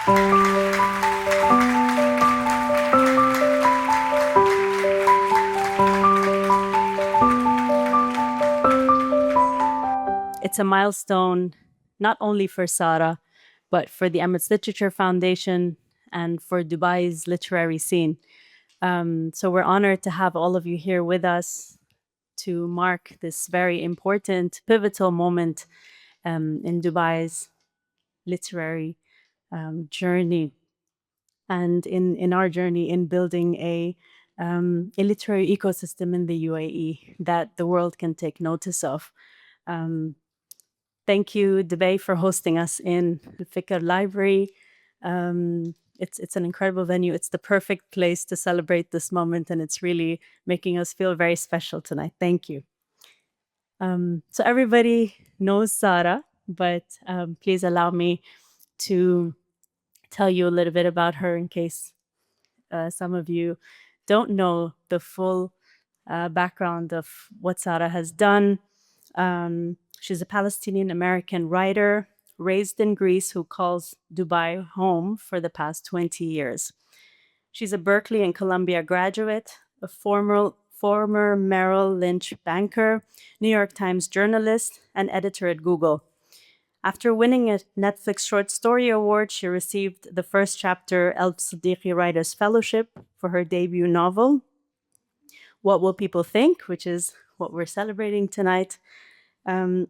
It's a milestone not only for Sara, but for the Emirates Literature Foundation and for Dubai's literary scene. So we're honored to have all of you here with us to mark this very important, pivotal moment in Dubai's literary journey and in our journey in building a literary ecosystem in the UAE that the world can take notice of. Thank you, Dubai, for hosting us in the Fikr Library. It's an incredible venue. It's the perfect place to celebrate this moment, and it's really making us feel very special tonight. Thank you. So everybody knows Sara, but please allow me to tell you a little bit about her in case some of you don't know the full background of what Sara has done. She's a Palestinian-American writer raised in Greece who calls Dubai home for the past 20 years. She's a Berkeley and Columbia graduate, a former Merrill Lynch banker, New York Times journalist, and editor at Google. After winning a Netflix Short Story Award, she received the first chapter Elf Siddiqui Writers Fellowship for her debut novel, What Will People Think?, which is what we're celebrating tonight. And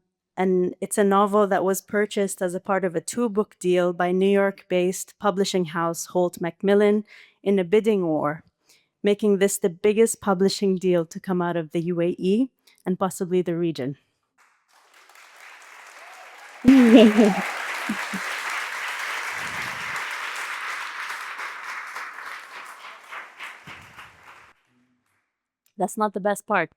it's a novel that was purchased as a part of a 2-book deal by New York-based publishing house Holt Macmillan in a bidding war, making this the biggest publishing deal to come out of the UAE and possibly the region. That's not the best part.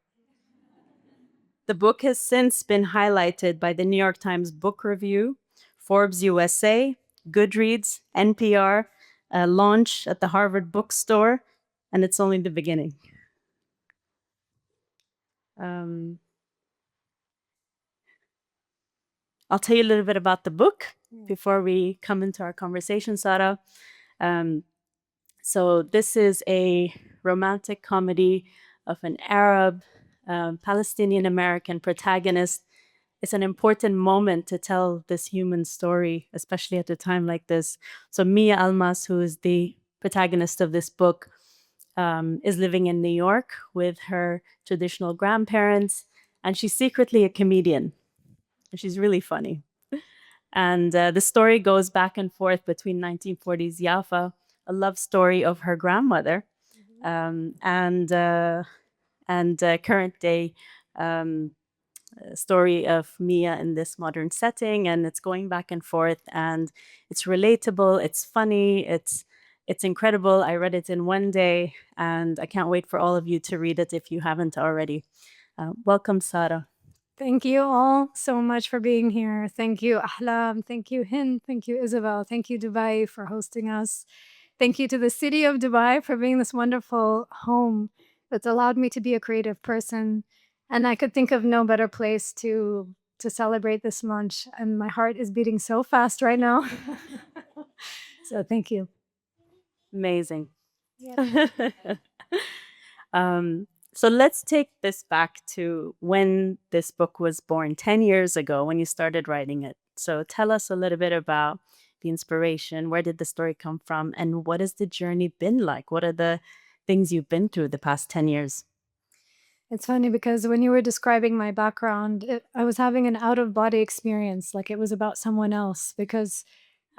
The book has since been highlighted by the New York Times Book Review, Forbes USA, Goodreads, NPR, a launch at the Harvard Bookstore, and it's only the beginning. I'll tell you a little bit about the book before we come into our conversation, Sara. So this is a romantic comedy of an Arab Palestinian-American protagonist. It's an important moment to tell this human story, especially at a time like this. So Mia Almas, who is the protagonist of this book, is living in New York with her traditional grandparents, and she's secretly a comedian. And she's really funny. And the story goes back and forth between 1940s Yafa, a love story of her grandmother, and current day story of Mia in this modern setting. And it's going back and forth, and it's relatable, it's funny, it's incredible. I read it in one day, and I can't wait for all of you to read it if you haven't already. Welcome, Sara. Thank you all so much for being here. Thank you, Ahlam. Thank you, Hind. Thank you, Isabel. Thank you, Dubai, for hosting us. Thank you to the city of Dubai for being this wonderful home that's allowed me to be a creative person. And I could think of no better place to celebrate this lunch. And my heart is beating so fast right now. So thank you. Amazing. Yeah. So let's take this back to when this book was born, 10 years ago, when you started writing it. So tell us a little bit about the inspiration. Where did the story come from? And what has the journey been like? What are the things you've been through the past 10 years? It's funny because when you were describing my background, I was having an out-of-body experience, like it was about someone else, because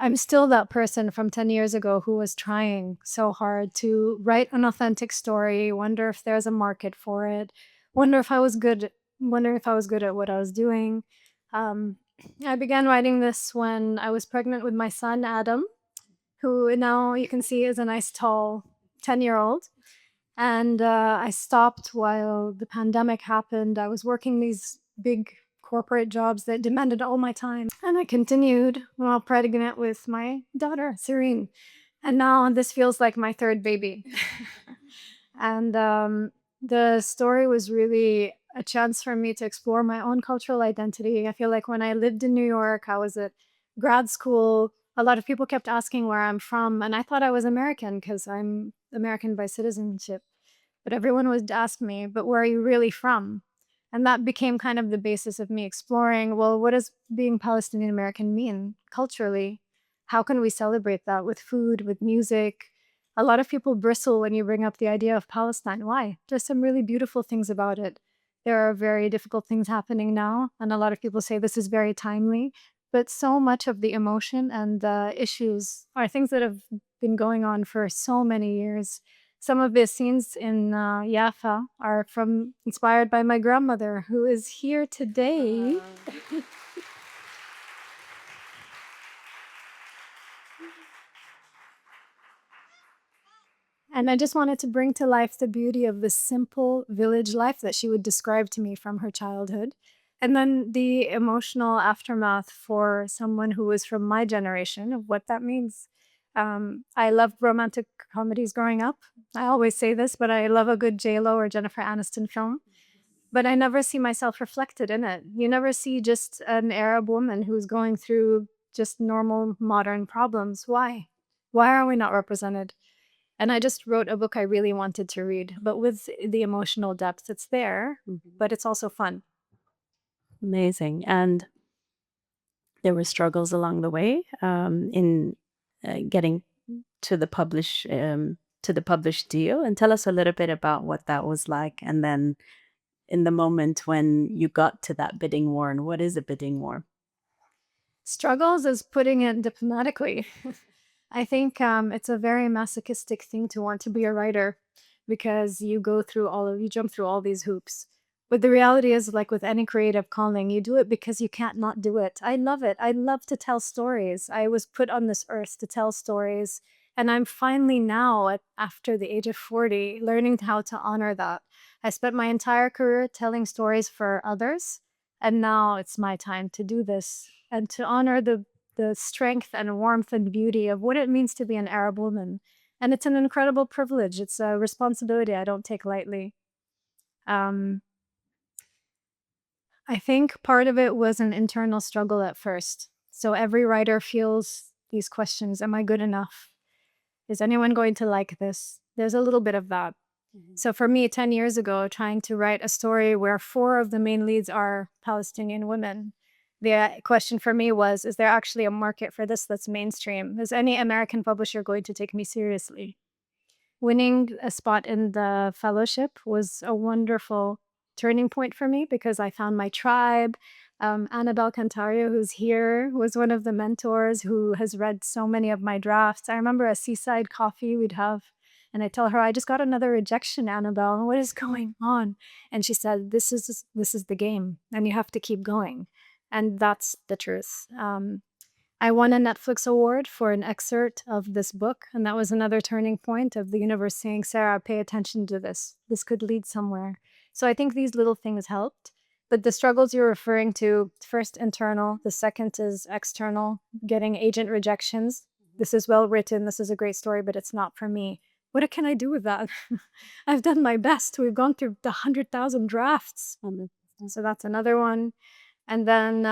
I'm still that person from 10 years ago who was trying so hard to write an authentic story, wonder if there's a market for it, wonder if I was good at what I was doing. I began writing this when I was pregnant with my son, Adam, who now you can see is a nice, tall 10-year-old. And I stopped while the pandemic happened. I was working these big corporate jobs that demanded all my time. And I continued while pregnant with my daughter, Serene. And now this feels like my third baby. And the story was really a chance for me to explore my own cultural identity. I feel like when I lived in New York, I was at grad school, a lot of people kept asking where I'm from, and I thought I was American because I'm American by citizenship. But everyone would ask me, but where are you really from? And that became kind of the basis of me exploring, well, what does being Palestinian American mean culturally? How can we celebrate that with food, with music? A lot of people bristle when you bring up the idea of Palestine. Why? There's some really beautiful things about it. There are very difficult things happening now, and a lot of people say this is very timely. But so much of the emotion and the issues are things that have been going on for so many years. Some of the scenes in Yafa are inspired by my grandmother, who is here today. And I just wanted to bring to life the beauty of the simple village life that she would describe to me from her childhood. And then the emotional aftermath for someone who was from my generation of what that means. I loved romantic comedies growing up. I always say this, but I love a good J-Lo or Jennifer Aniston film. But I never see myself reflected in it. You never see just an Arab woman who's going through just normal modern problems. Why? Why are we not represented? And I just wrote a book I really wanted to read, but with the emotional depth, it's there, but it's also fun. Amazing. And there were struggles along the way in getting to the published deal. And tell us a little bit about what that was like. And then in the moment when you got to that bidding war, and what is a bidding war? Struggles is putting it diplomatically. I think it's a very masochistic thing to want to be a writer because you jump through all these hoops. But the reality is, like with any creative calling, you do it because you can't not do it. I love it. I love to tell stories. I was put on this earth to tell stories. And I'm finally now, after the age of 40, learning how to honor that. I spent my entire career telling stories for others. And now it's my time to do this and to honor the strength and warmth and beauty of what it means to be an Arab woman. And it's an incredible privilege. It's a responsibility I don't take lightly. I think part of it was an internal struggle at first. So every writer feels these questions. Am I good enough? Is anyone going to like this? There's a little bit of that. So for me, 10 years ago, trying to write a story where 4 of the main leads are Palestinian women, the question for me was, is there actually a market for this that's mainstream? Is any American publisher going to take me seriously? Winning a spot in the fellowship was a wonderful turning point for me because I found my tribe. Annabelle Cantario, who's here, was one of the mentors who has read so many of my drafts. I remember a seaside coffee we'd have, and I tell her, I just got another rejection, Annabelle. What is going on? And she said, this is the game, and you have to keep going. And that's the truth. I won a Netflix award for an excerpt of this book, and that was another turning point of the universe saying, Sarah, pay attention to this. This could lead somewhere. So I think these little things helped. But the struggles you're referring to, first internal, the second is external, getting agent rejections. This is well written, this is a great story, but it's not for me. What can I do with that? I've done my best. We've gone through the 100,000 drafts. So that's another one. And then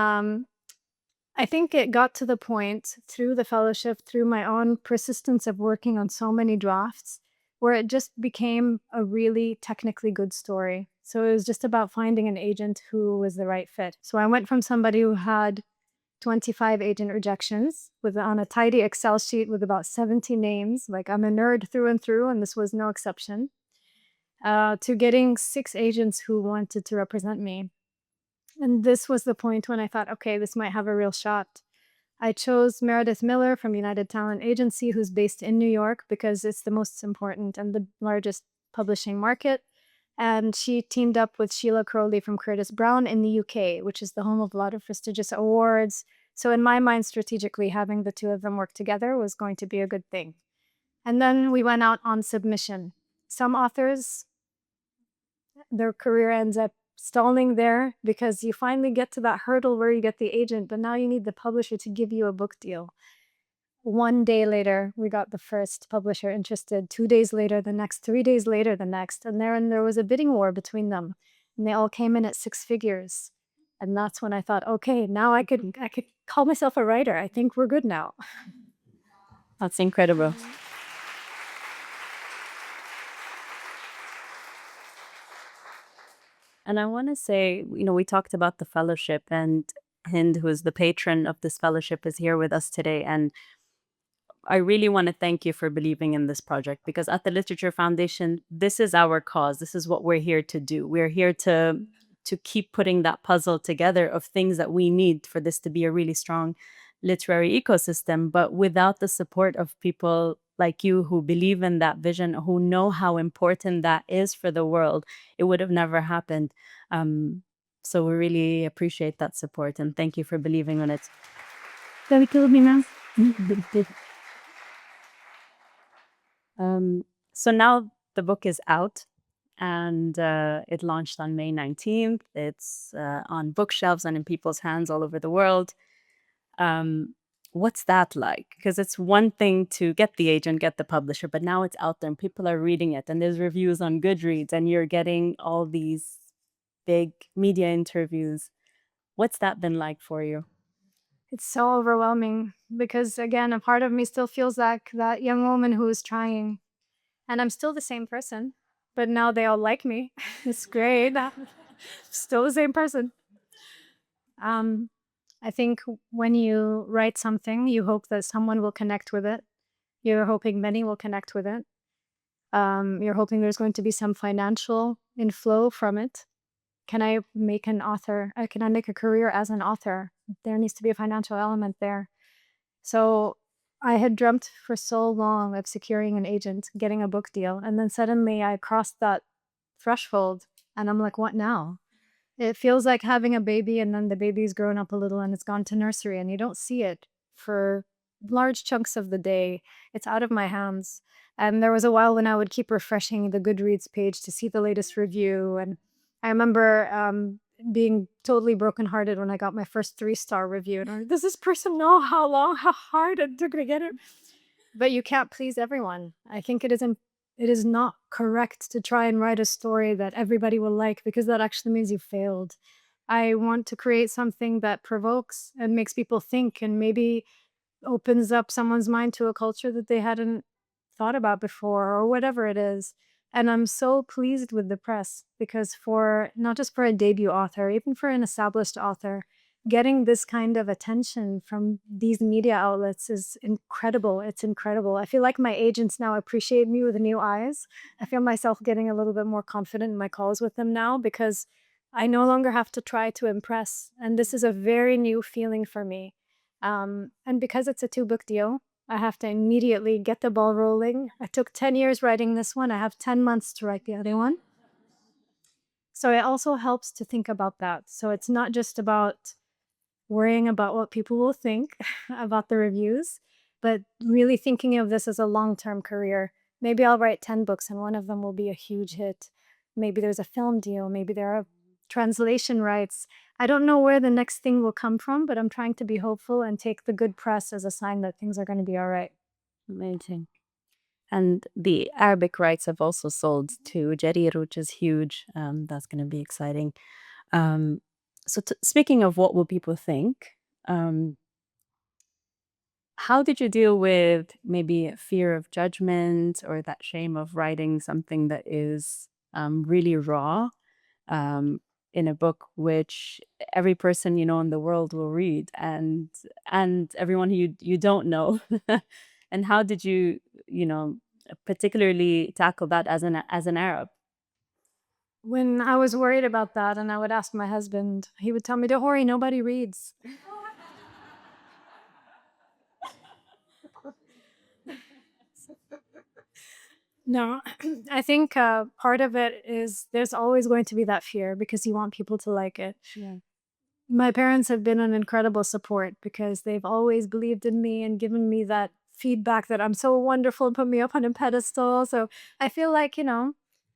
I think it got to the point through the fellowship, through my own persistence of working on so many drafts, where it just became a really technically good story. So it was just about finding an agent who was the right fit. So I went from somebody who had 25 agent rejections on a tidy Excel sheet with about 70 names, like I'm a nerd through and through, and this was no exception, to getting 6 agents who wanted to represent me. And this was the point when I thought, okay, this might have a real shot. I chose Meredith Miller from United Talent Agency, who's based in New York, because it's the most important and the largest publishing market. And she teamed up with Sheila Crowley from Curtis Brown in the UK, which is the home of a lot of prestigious awards. So in my mind, strategically, having the two of them work together was going to be a good thing. And then we went out on submission. Some authors, their career ends up stalling there because you finally get to that hurdle where you get the agent, but now you need the publisher to give you a book deal. 1 day later, we got the first publisher interested. 2 days later, the next. 3 days later, the next. And there was a bidding war between them. And they all came in at 6 figures. And that's when I thought, okay, now I could call myself a writer. I think we're good now. That's incredible. And I want to say, we talked about the fellowship, and Hind, who is the patron of this fellowship, is here with us today. And I really want to thank you for believing in this project, because at the Literature Foundation, this is our cause. This is what we're here to do. We're here to keep putting that puzzle together of things that we need for this to be a really strong literary ecosystem. But without the support of people like you who believe in that vision, who know how important that is for the world, it would have never happened. So we really appreciate that support, and thank you for believing in it. So now the book is out, and it launched on May 19th. It's on bookshelves and in people's hands all over the world. What's that like? Because it's one thing to get the agent, get the publisher, but now it's out there and people are reading it, and there's reviews on Goodreads, and you're getting all these big media interviews. What's that been like for you? It's so overwhelming because, again, a part of me still feels like that young woman who was trying. And I'm still the same person, but now they all like me. It's great. Still the same person. I think when you write something, you hope that someone will connect with it. You're hoping many will connect with it. You're hoping there's going to be some financial inflow from it. Can I make an author? Can I make a career as an author? There needs to be a financial element there. So I had dreamt for so long of securing an agent, getting a book deal, and then suddenly I crossed that threshold, and I'm like, what now? It feels like having a baby, and then the baby's grown up a little and it's gone to nursery, and you don't see it for large chunks of the day. It's out of my hands. And there was a while when I would keep refreshing the Goodreads page to see the latest review. And I remember being totally brokenhearted when I got my first 3-star review. And I'm like, does this person know how long, how hard it took to get it? But you can't please everyone. I think it is not correct to try and write a story that everybody will like, because that actually means you failed. I want to create something that provokes and makes people think, and maybe opens up someone's mind to a culture that they hadn't thought about before, or whatever it is. And I'm so pleased with the press, because for not just for a debut author, even for an established author, getting this kind of attention from these media outlets is incredible. It's incredible. I feel like my agents now appreciate me with new eyes. I feel myself getting a little bit more confident in my calls with them now, because I no longer have to try to impress. And this is a very new feeling for me. And because it's a 2-book deal, I have to immediately get the ball rolling. I took 10 years writing this one. I have 10 months to write the other one. So it also helps to think about that. So it's not just about worrying about what people will think about the reviews, but really thinking of this as a long-term career. Maybe I'll write 10 books and one of them will be a huge hit. Maybe there's a film deal. Maybe there are translation rights. I don't know where the next thing will come from, but I'm trying to be hopeful and take the good press as a sign that things are going to be all right. Amazing. And the Arabic rights have also sold to Jarir, which is huge. That's going to be exciting. So speaking of what will people think, how did you deal with maybe fear of judgment or that shame of writing something that is really raw in a book which every person in the world will read, and everyone who you don't know? And how did you particularly tackle that as an Arab? When I was worried about that and I would ask my husband, he would tell me, don't worry, nobody reads. No, I think part of it is there's always going to be that fear because you want people to like it. Yeah. My parents have been an incredible support because they've always believed in me and given me that feedback that I'm so wonderful and put me up on a pedestal. So I feel like,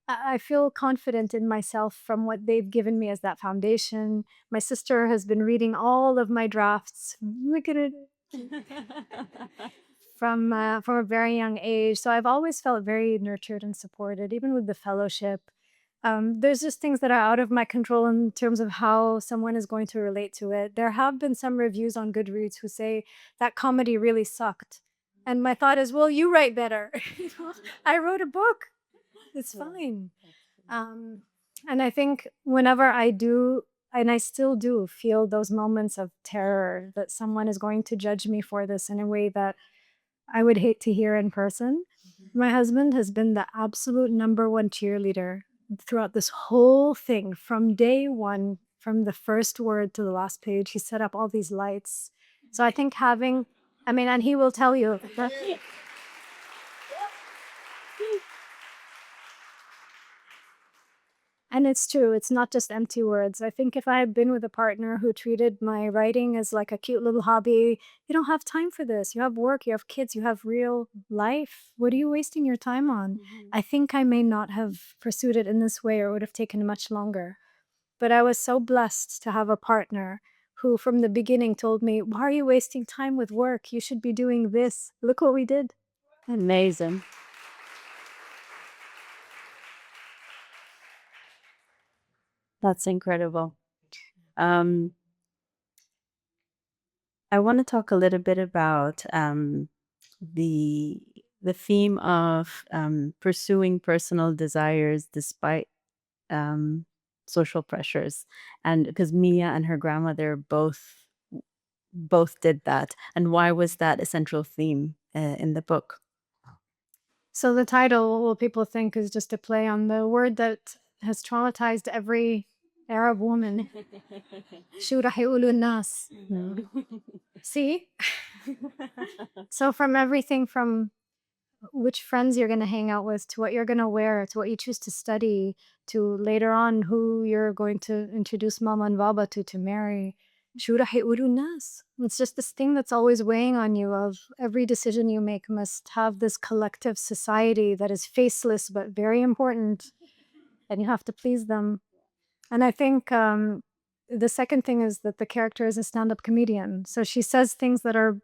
I feel confident in myself from what they've given me as that foundation. My sister has been reading all of my drafts. Look at it. From a very young age. So I've always felt very nurtured and supported, even with the fellowship. There's just things that are out of my control in terms of how someone is going to relate to it. There have been some reviews on Goodreads who say that comedy really sucked. And my thought is, well, you write better. I wrote a book. It's fine. And I think whenever I do, and I still do feel those moments of terror that someone is going to judge me for this in a way that I would hate to hear in person. My husband has been the absolute number one cheerleader throughout this whole thing from day one, from the first word to the last page. He set up all these lights. So I think and he will tell you that. And it's true, it's not just empty words. I think if I had been with a partner who treated my writing as like a cute little hobby, you don't have time for this. You have work, you have kids, you have real life. What are you wasting your time on? I think I may not have pursued it in this way or it would have taken much longer. But I was so blessed to have a partner who from the beginning told me, why are you wasting time with work? You should be doing this. Look what we did. Amazing. That's incredible. I want to talk a little bit about the theme of pursuing personal desires despite social pressures, and because Mia and her grandmother both did that, and why was that a central theme in the book? So the title, what people think, is just a play on the word that has traumatized every Arab woman. شو رح يقولوا الناس. See? So from everything from which friends you're going to hang out with, to what you're going to wear, to what you choose to study, to later on who you're going to introduce mama and baba to marry. شو رح يقولوا الناس. It's just this thing that's always weighing on you of every decision you make must have this collective society that is faceless but very important, and you have to please them. And I think the second thing is that the character is a stand-up comedian. So she says things that are,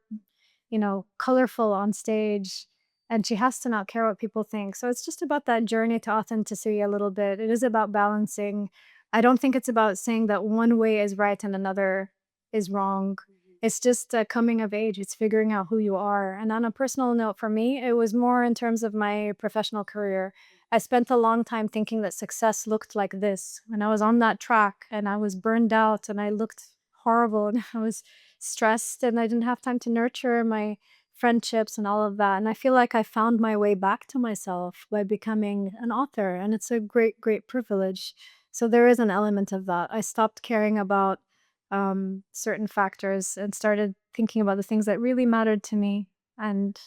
colorful on stage, and she has to not care what people think. So it's just about that journey to authenticity a little bit. It is about balancing. I don't think it's about saying that one way is right and another is wrong. It's just coming of age. It's figuring out who you are. And on a personal note, for me, it was more in terms of my professional career. I spent a long time thinking that success looked like this. And I was on that track and I was burned out and I looked horrible and I was stressed and I didn't have time to nurture my friendships and all of that. And I feel like I found my way back to myself by becoming an author. And it's a great, great privilege. So there is an element of that. I stopped caring about certain factors and started thinking about the things that really mattered to me. And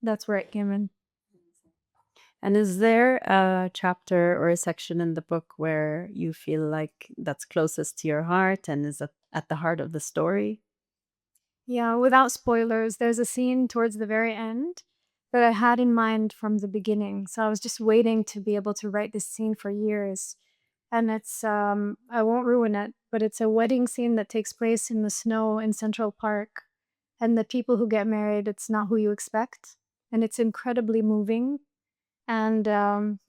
that's where it came in. And is there a chapter or a section in the book where you feel like that's closest to your heart and is at the heart of the story? Yeah, without spoilers, there's a scene towards the very end that I had in mind from the beginning. So I was just waiting to be able to write this scene for years. And it's, I won't ruin it, but it's a wedding scene that takes place in the snow in Central Park. And the people who get married, it's not who you expect. And it's incredibly moving. And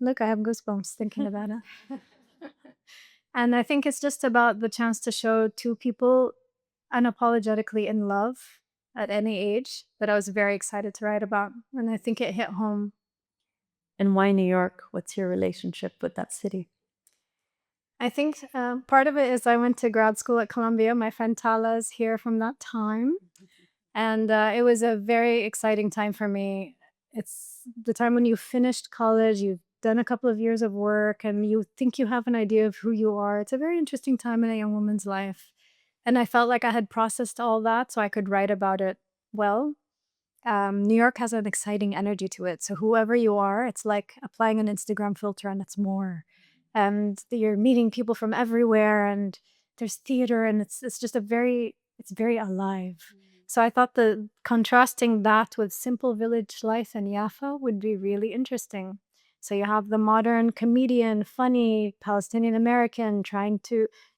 look, I have goosebumps thinking about it. And I think it's just about the chance to show two people unapologetically in love at any age that I was very excited to write about. And I think it hit home. And why New York? What's your relationship with that city? I think part of it is I went to grad school at Columbia. My friend Tala is here from that time. And it was a very exciting time for me. It's the time when you finished college, you've done a couple of years of work, and you think you have an idea of who you are. It's a very interesting time in a young woman's life. And I felt like I had processed all that so I could write about it well. New York has an exciting energy to it. So whoever you are, it's like applying an Instagram filter and it's more. And you're meeting people from everywhere and there's theater and it's just it's very alive. So I thought the contrasting that with simple village life in Yafa would be really interesting. So you have the modern comedian, funny Palestinian-American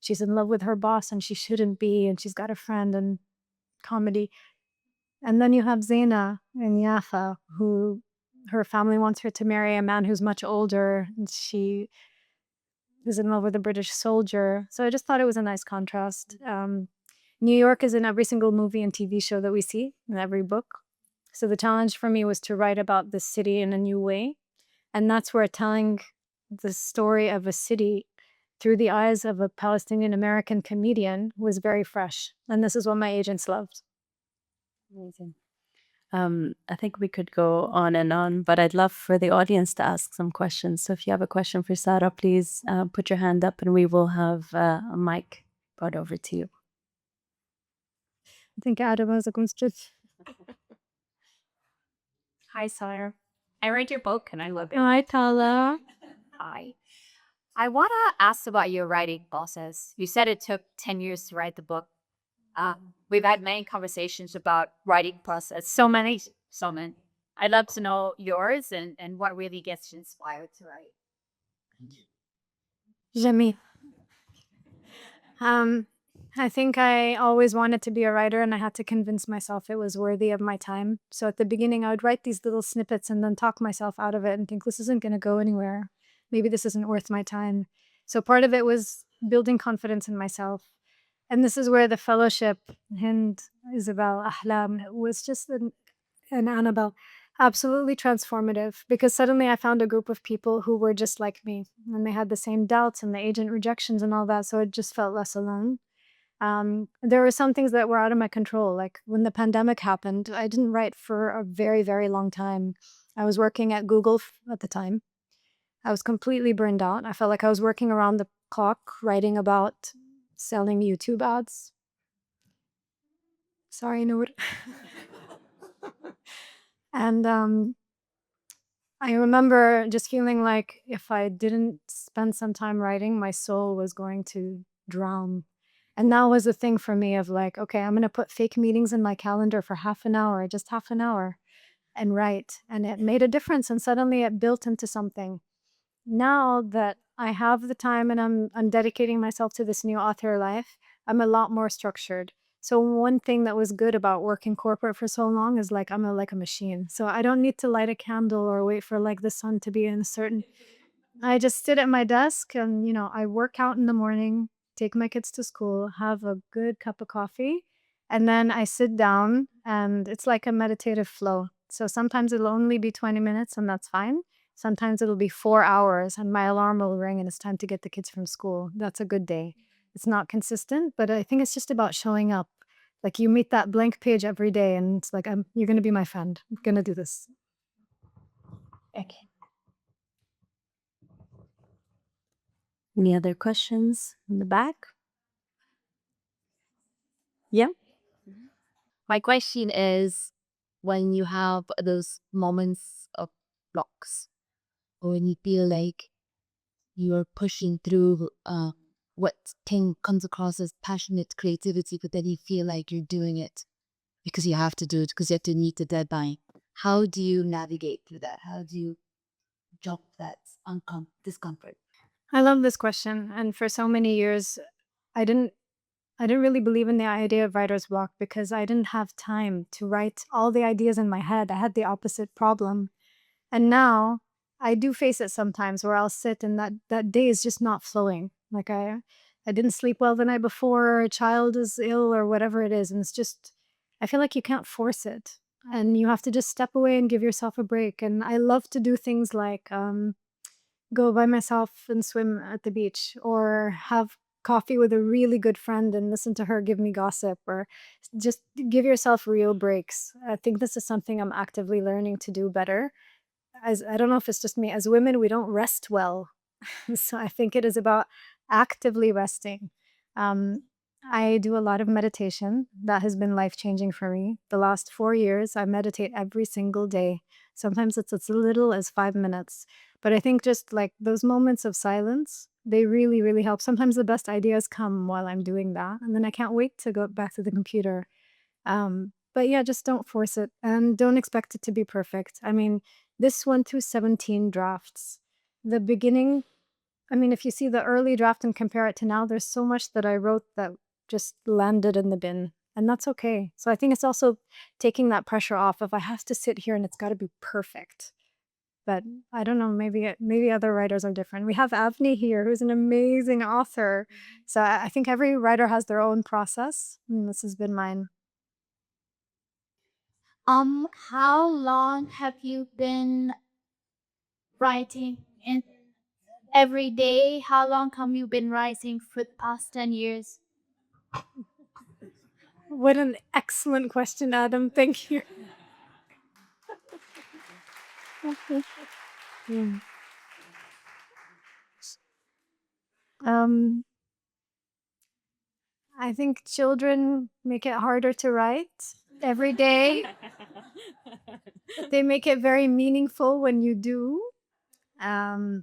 she's in love with her boss and she shouldn't be, and she's got a friend and comedy. And then you have Zaina in Yafa, who her family wants her to marry a man who's much older. And is in love with a British soldier. So I just thought it was a nice contrast. New York is in every single movie and TV show that we see, in every book. So the challenge for me was to write about this city in a new way. And that's where telling the story of a city through the eyes of a Palestinian-American comedian was very fresh. And this is what my agents loved. Amazing. I think we could go on and on, but I'd love for the audience to ask some questions. So if you have a question for Sara, please put your hand up and we will have a mic brought over to you. I think Adam has a question. Hi, Sara. I read your book and I love it. Hi, Tala. Hi. I want to ask about your writing process. You said it took 10 years to write the book. We've had many conversations about writing process. So many. I'd love to know yours and what really gets you inspired to write. Jamil. I think I always wanted to be a writer and I had to convince myself it was worthy of my time. So at the beginning, I would write these little snippets and then talk myself out of it and think this isn't going to go anywhere. Maybe this isn't worth my time. So part of it was building confidence in myself. And this is where the fellowship, Hind, Isabel, Ahlam, was just and Annabelle, absolutely transformative because suddenly I found a group of people who were just like me and they had the same doubts and the agent rejections and all that. So it just felt less alone. There were some things that were out of my control. Like when the pandemic happened, I didn't write for a very, very long time. I was working at Google at the time. I was completely burned out. I felt like I was working around the clock, writing about selling YouTube ads. Sorry, Noor. And I remember just feeling like if I didn't spend some time writing, my soul was going to drown. And that was the thing for me of like, okay, I'm going to put fake meetings in my calendar for half an hour, just half an hour, and write. And it made a difference. And suddenly it built into something. Now that I have the time and I'm dedicating myself to this new author life, I'm a lot more structured. So one thing that was good about working corporate for so long is like I'm like a machine. So I don't need to light a candle or wait for like the sun to be in a certain. I just sit at my desk and I work out in the morning, take my kids to school, have a good cup of coffee, and then I sit down and it's like a meditative flow. So sometimes it'll only be 20 minutes and that's fine. Sometimes it'll be 4 hours and my alarm will ring and it's time to get the kids from school. That's a good day. It's not consistent, but I think it's just about showing up. Like you meet that blank page every day and it's like, you're going to be my friend. I'm going to do this. Okay. Any other questions in the back? Yeah. My question is, when you have those moments of blocks, or when you feel like you're pushing through what comes across as passionate creativity, but then you feel like you're doing it because you have to do it, because you have to meet the deadline. How do you navigate through that? How do you jump that discomfort? I love this question. And for so many years, I didn't really believe in the idea of writer's block because I didn't have time to write all the ideas in my head. I had the opposite problem. And now I do face it sometimes where I'll sit and that day is just not flowing. Like I didn't sleep well the night before, or a child is ill or whatever it is. And it's just, I feel like you can't force it. And you have to just step away and give yourself a break. And I love to do things like go by myself and swim at the beach or have coffee with a really good friend and listen to her give me gossip, or just give yourself real breaks. I think this is something I'm actively learning to do better. As I don't know if it's just me, as women, we don't rest well. So I think it is about actively resting. I do a lot of meditation. That has been life-changing for me. The last 4 years, I meditate every single day. Sometimes it's as little as 5 minutes. But I think just like those moments of silence, they really, really help. Sometimes the best ideas come while I'm doing that. And then I can't wait to go back to the computer. But yeah, just don't force it and don't expect it to be perfect. I mean, this went through 17 drafts. The beginning, I mean, if you see the early draft and compare it to now, there's so much that I wrote that just landed in the bin. And that's okay. So I think it's also taking that pressure off of I have to sit here and it's got to be perfect. But I don't know, maybe other writers are different. We have Avni here, who's an amazing author. So I think every writer has their own process, and this has been mine. How long have you been writing? And every day, how long have you been writing for the past 10 years? What an excellent question, Adam. Thank you. Um, I think children make it harder to write every day. They make it very meaningful when you do. I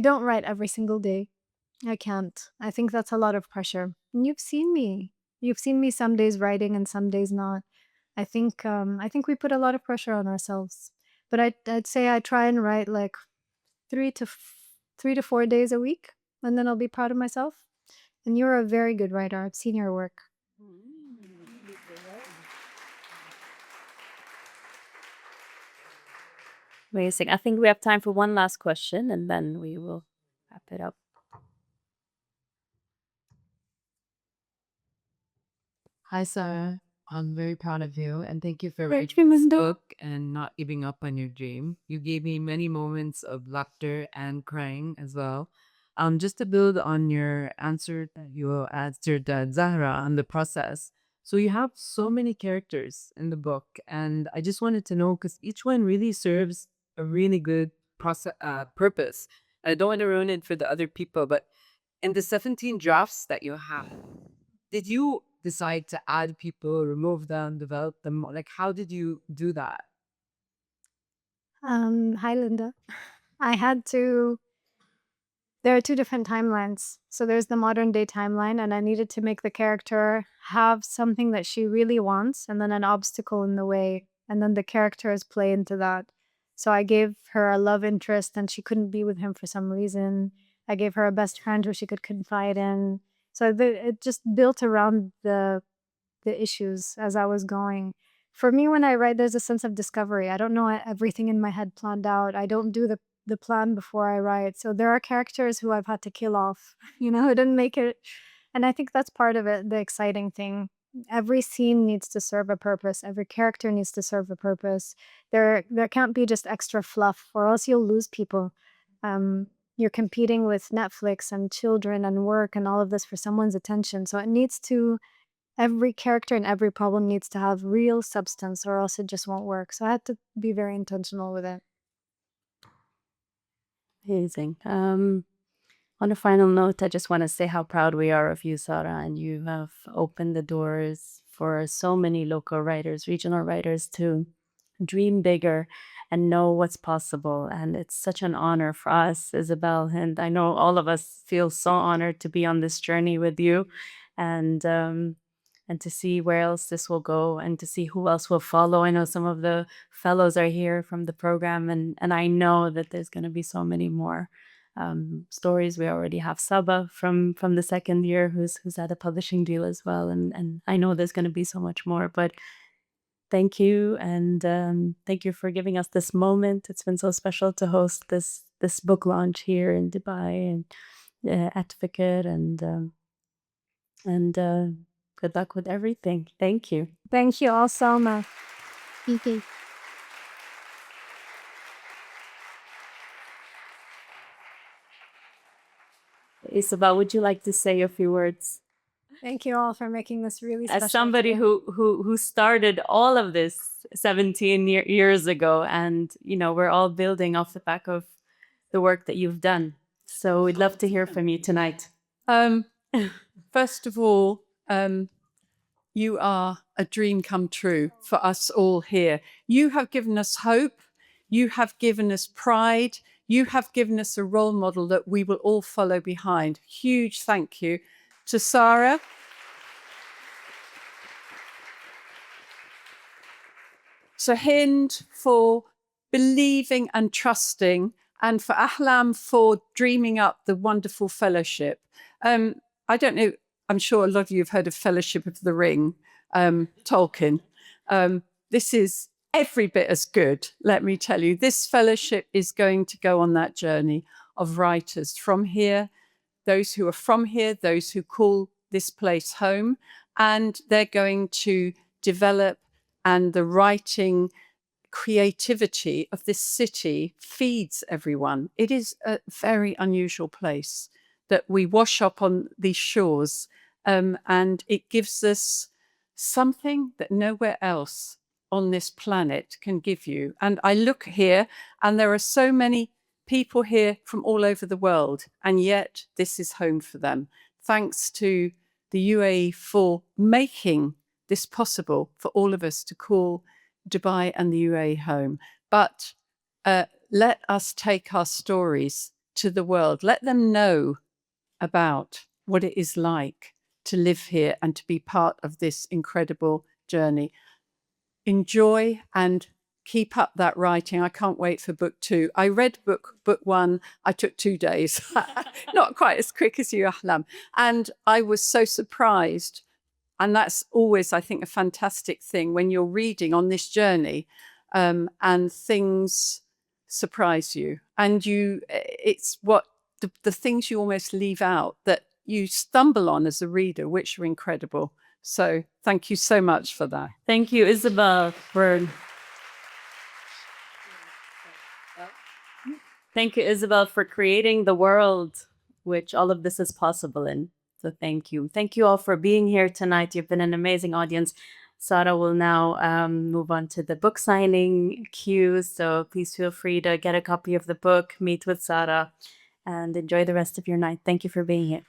don't write every single day. I can't. I think that's a lot of pressure. And you've seen me. You've seen me some days writing and some days not. I think we put a lot of pressure on ourselves. But I'd say I try and write like 3 to 4 days a week, and then I'll be proud of myself. And you're a very good writer. I've seen your work. Amazing. I think we have time for one last question, and then we will wrap it up. Hi, Sarah. I'm very proud of you, and thank you for Thank writing you, this Linda. book and not giving up on your dream. You gave me many moments of laughter and crying as well. Just to build on your answer that you answered Zahra on the process. So you have so many characters in the book, and I just wanted to know because each one really serves a really good purpose. I don't want to ruin it for the other people, but in the 17 drafts that you have, did you decide to add people, remove them, develop them? Like, how did you do that? Hi, Linda. I had to. There are 2 different timelines. So there's the modern day timeline, and I needed to make the character have something that she really wants, and then an obstacle in the way, and then the characters play into that. So I gave her a love interest, and she couldn't be with him for some reason. I gave her a best friend who she could confide in. So it just built around the issues as I was going. For me, when I write, there's a sense of discovery. I don't know everything in my head planned out. I don't do the plan before I write. So there are characters who I've had to kill off, who didn't make it. And I think that's part of it, the exciting thing. Every scene needs to serve a purpose. Every character needs to serve a purpose. There can't be just extra fluff, or else you'll lose people. You're competing with Netflix and children and work and all of this for someone's attention. So it needs to every character and every problem needs to have real substance, or else it just won't work. So I had to be very intentional with it. Amazing. On a final note, I just want to say how proud we are of you, Sara, and you have opened the doors for so many local writers, regional writers to dream bigger and know what's possible. And it's such an honor for us, Isabel, and I know all of us feel so honored to be on this journey with you, and to see where else this will go and to see who else will follow. I know some of the fellows are here from the program, and I know that there's going to be so many more stories. We already have Saba from the second year who's had a publishing deal as well, and I know there's going to be so much more. But thank you, and thank you for giving us this moment. It's been so special to host this book launch here in Dubai and at Fikr, and good luck with everything. Thank you. Thank you all so much. Okay. Isabel, would you like to say a few words? Thank you all for making this really special. As somebody who started all of this 17 years ago, and we're all building off the back of the work that you've done. So we'd love to hear from you tonight. First of all, you are a dream come true for us all here. You have given us hope. You have given us pride. You have given us a role model that we will all follow behind. Huge thank you to Sara. To Hind for believing and trusting, and for Ahlam for dreaming up the wonderful fellowship. I don't know, I'm sure a lot of you have heard of Fellowship of the Ring, Tolkien. This is every bit as good, let me tell you. This fellowship is going to go on that journey of writers from here, those who are from here, those who call this place home, and they're going to develop, and the writing creativity of this city feeds everyone. It is a very unusual place that we wash up on these shores, and it gives us something that nowhere else on this planet can give you. And I look here, and there are so many people here from all over the world, and yet this is home for them. Thanks to the UAE for making this possible for all of us to call Dubai and the UAE home. But let us take our stories to the world. Let them know about what it is like to live here and to be part of this incredible journey. Enjoy and keep up that writing. I can't wait for book 2. I read book 1. I took 2 days, not quite as quick as you, Ahlam. And I was so surprised. And that's always, I think, a fantastic thing when you're reading on this journey, and things surprise you. And it's what the things you almost leave out that you stumble on as a reader, which are incredible. So thank you so much for that. Thank you, Isabel, for creating the world which all of this is possible in. So thank you. Thank you all for being here tonight. You've been an amazing audience. Sara will now move on to the book signing queue. So please feel free to get a copy of the book, meet with Sara, and enjoy the rest of your night. Thank you for being here.